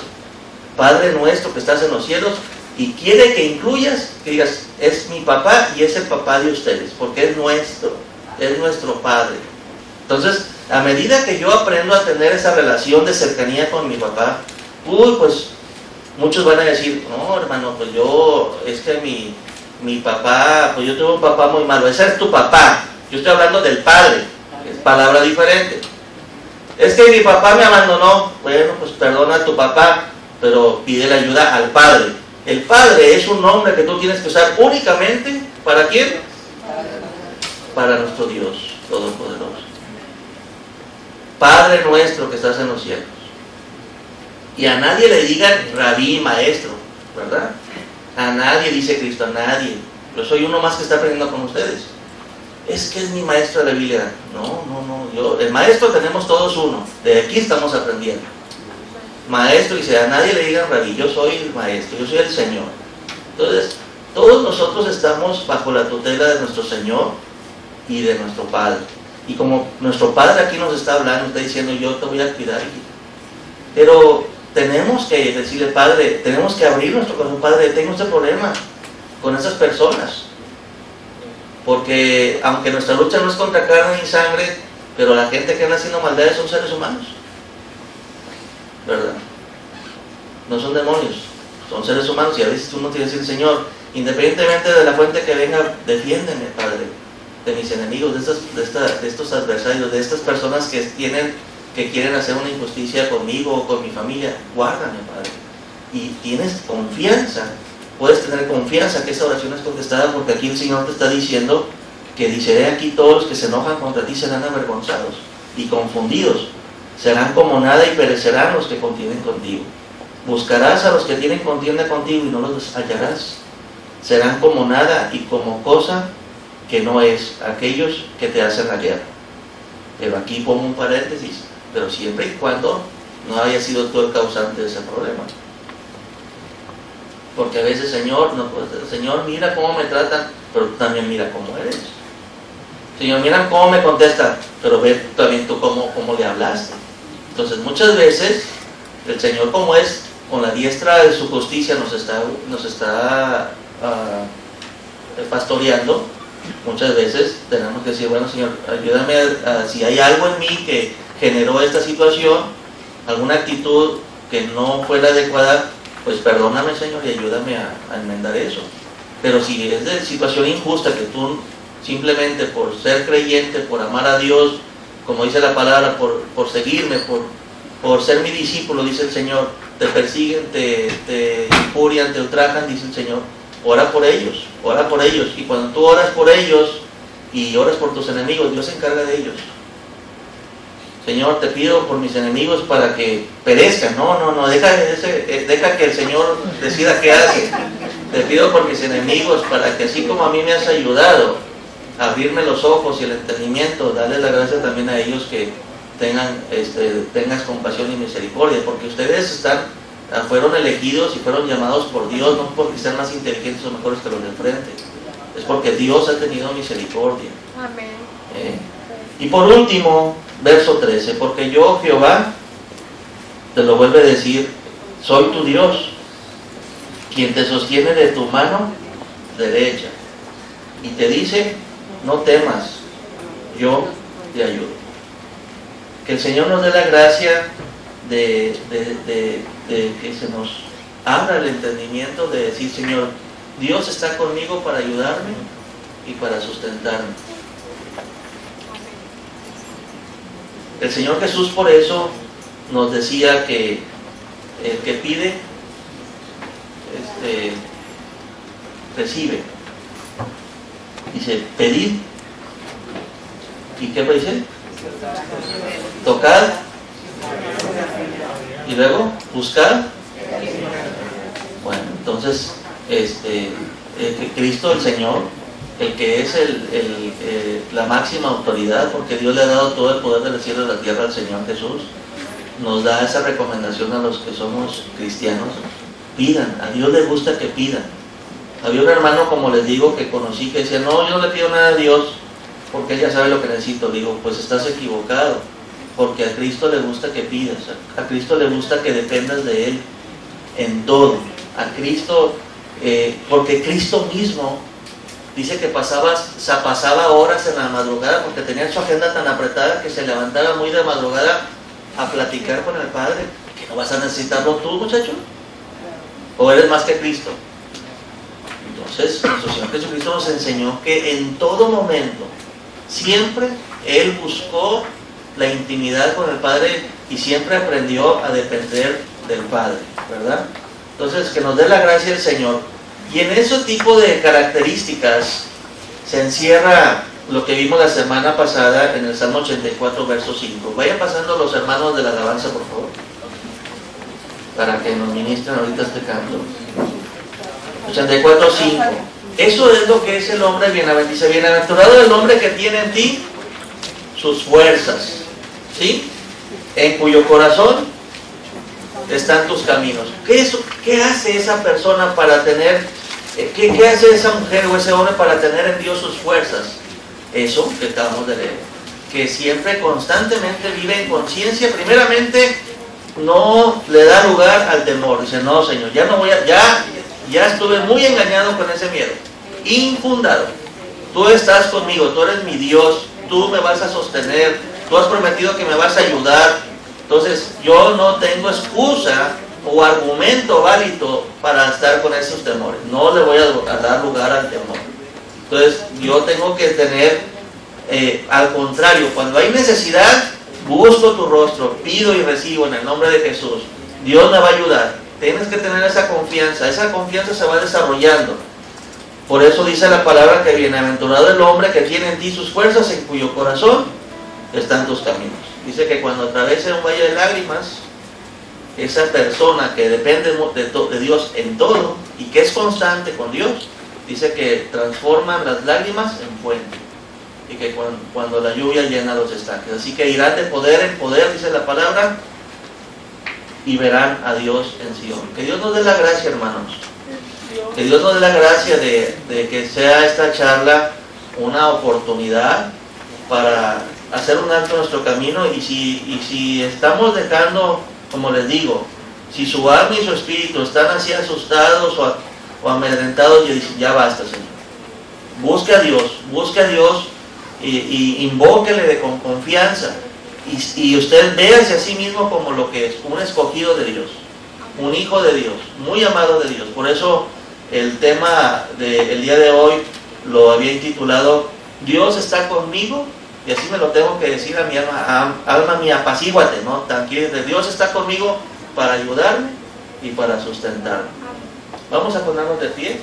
Padre nuestro que estás en los cielos, y quiere que incluyas, que digas, es mi papá y es el papá de ustedes, porque es nuestro Padre. Entonces, a medida que yo aprendo a tener esa relación de cercanía con mi papá, pues muchos van a decir, no hermano, pues yo, es que mi papá, pues yo tuve un papá muy malo. Ese es tu papá. Yo estoy hablando del Padre, es palabra diferente. Es que mi papá me abandonó. Bueno, pues perdona a tu papá, pero pide la ayuda al Padre. El Padre es un nombre que tú tienes que usar únicamente, ¿para quién? Para nuestro Dios Todopoderoso. Padre nuestro que estás en los cielos. Y a nadie le digan rabí, maestro, ¿verdad? A nadie, dice Cristo, a nadie. Yo soy uno más que está aprendiendo con ustedes. Es que es mi maestro de la Biblia. No, el maestro tenemos todos uno. De aquí estamos aprendiendo. Maestro, dice, a nadie le digan rabí, yo soy el maestro, yo soy el Señor. Entonces, todos nosotros estamos bajo la tutela de nuestro Señor y de nuestro Padre. Y como nuestro Padre aquí nos está hablando, está diciendo, yo te voy a cuidar, hijito. Pero tenemos que decirle, Padre, tenemos que abrir nuestro corazón, Padre, tengo este problema con esas personas. Porque aunque nuestra lucha no es contra carne ni sangre, pero la gente que anda haciendo maldades son seres humanos, ¿verdad? No son demonios, son seres humanos. Y a veces uno tiene que decir, Señor, independientemente de la fuente que venga, defiéndeme, Padre, de mis enemigos, de estos adversarios, de estas personas que quieren hacer una injusticia conmigo o con mi familia. Guárdame, Padre. Y tienes confianza, puedes tener confianza que esa oración es contestada, porque aquí el Señor te está diciendo que dice, aquí todos los que se enojan contra ti serán avergonzados y confundidos, serán como nada y perecerán los que contienden contigo. Buscarás a los que tienen contienda contigo y no los hallarás. Serán como nada y como cosa que no es aquellos que te hacen la guerra. Pero aquí pongo un paréntesis, pero siempre y cuando no haya sido tú el causante de ese problema. Porque a veces, Señor, Señor, mira cómo me tratan, pero tú también mira cómo eres. Señor, mira cómo me contestan, pero ve también tú cómo le hablaste. Entonces, muchas veces, el Señor, como es, con la diestra de su justicia nos está pastoreando. Muchas veces tenemos que decir, bueno, Señor, ayúdame si hay algo en mí que generó esta situación, alguna actitud que no fue la adecuada, pues perdóname, Señor, y ayúdame a enmendar eso. Pero si es de situación injusta, que tú simplemente por ser creyente, por amar a Dios, como dice la palabra, por seguirme, por ser mi discípulo, dice el Señor, te persiguen, te injurian, te ultrajan, dice el Señor, ora por ellos. Y cuando tú oras por ellos y oras por tus enemigos, Dios se encarga de ellos. Señor, te pido por mis enemigos para que perezcan. No, deja que el Señor decida qué hace. Te pido por mis enemigos para que así como a mí me has ayudado, abrirme los ojos y el entendimiento, darle la gracia también a ellos que tengas compasión y misericordia, porque ustedes fueron elegidos y fueron llamados por Dios, no porque sean más inteligentes o mejores que los de enfrente, es porque Dios ha tenido misericordia. Amén. Y por último, verso 13, porque yo, Jehová, te lo vuelve a decir, soy tu Dios, quien te sostiene de tu mano derecha, y te dice, no temas, yo te ayudo. Que el Señor nos dé la gracia de que se nos abra el entendimiento de decir, Señor, Dios está conmigo para ayudarme y para sustentarme. El Señor Jesús por eso nos decía que el que pide, recibe. Dice, pedid. ¿Y qué dice? Tocad. Y luego, buscad. Bueno, entonces, que Cristo el Señor, el que es la máxima autoridad, porque Dios le ha dado todo el poder del cielo y de la tierra al Señor Jesús, nos da esa recomendación a los que somos cristianos. Pidan, a Dios le gusta que pidan. Había un hermano, como les digo, que conocí, que decía, no, yo no le pido nada a Dios porque Él ya sabe lo que necesito. Le digo, pues estás equivocado, porque a Cristo le gusta que pidas, a Cristo le gusta que dependas de Él en todo. A Cristo, porque Cristo mismo dice que pasaba horas en la madrugada, porque tenía su agenda tan apretada que se levantaba muy de madrugada a platicar con el Padre. ¿Que no vas a necesitarlo tú, muchacho? ¿O eres más que Cristo? Entonces, nuestro Señor Jesucristo nos enseñó que en todo momento, siempre Él buscó la intimidad con el Padre y siempre aprendió a depender del Padre, ¿verdad? Entonces, que nos dé la gracia el Señor. Y en ese tipo de características se encierra lo que vimos la semana pasada en el Salmo 84, verso 5. Vayan pasando los hermanos de la alabanza, por favor, para que nos ministren ahorita este canto. 84, 5. Eso es lo que es el hombre bienaventurado. Dice, bienaventurado el hombre que tiene en ti sus fuerzas, ¿sí? En cuyo corazón están tus caminos. ¿Qué hace esa persona para tener, qué hace esa mujer o ese hombre para tener en Dios sus fuerzas? Eso que acabamos de leer, que siempre, constantemente vive en conciencia. Primeramente, no le da lugar al temor. Dice, no, Señor, ya no voy a, ya estuve muy engañado con ese miedo, infundado. Tú estás conmigo, tú eres mi Dios, tú me vas a sostener, tú has prometido que me vas a ayudar. Entonces yo no tengo excusa o argumento válido para estar con esos temores. No le voy a dar lugar al temor. Entonces yo tengo que tener, al contrario, cuando hay necesidad, busco tu rostro, pido y recibo en el nombre de Jesús. Dios me va a ayudar. Tienes que tener esa confianza se va desarrollando. Por eso dice la palabra que bienaventurado el hombre que tiene en ti sus fuerzas, en cuyo corazón están tus caminos. Dice que cuando atraviese un valle de lágrimas, esa persona que depende de Dios en todo y que es constante con Dios, dice que transforman las lágrimas en fuente y que cuando la lluvia llena los estanques. Así que irán de poder en poder, dice la palabra, y verán a Dios en Sion. Que Dios nos dé la gracia, hermanos. Que Dios nos dé la gracia de que sea esta charla una oportunidad para hacer un alto en nuestro camino. Y si estamos dejando, como les digo, si su alma y su espíritu están así asustados o amedrentados, y dicen, ya basta, Señor. Busque a Dios y invóquele con confianza. Y usted véase a sí mismo como lo que es, un escogido de Dios, un hijo de Dios, muy amado de Dios. Por eso el tema del día de hoy lo había intitulado Dios está conmigo, y así me lo tengo que decir a mi alma mía, apacíguate, ¿no? Tranquilo, Dios está conmigo para ayudarme y para sustentarme. Vamos a ponernos de pie.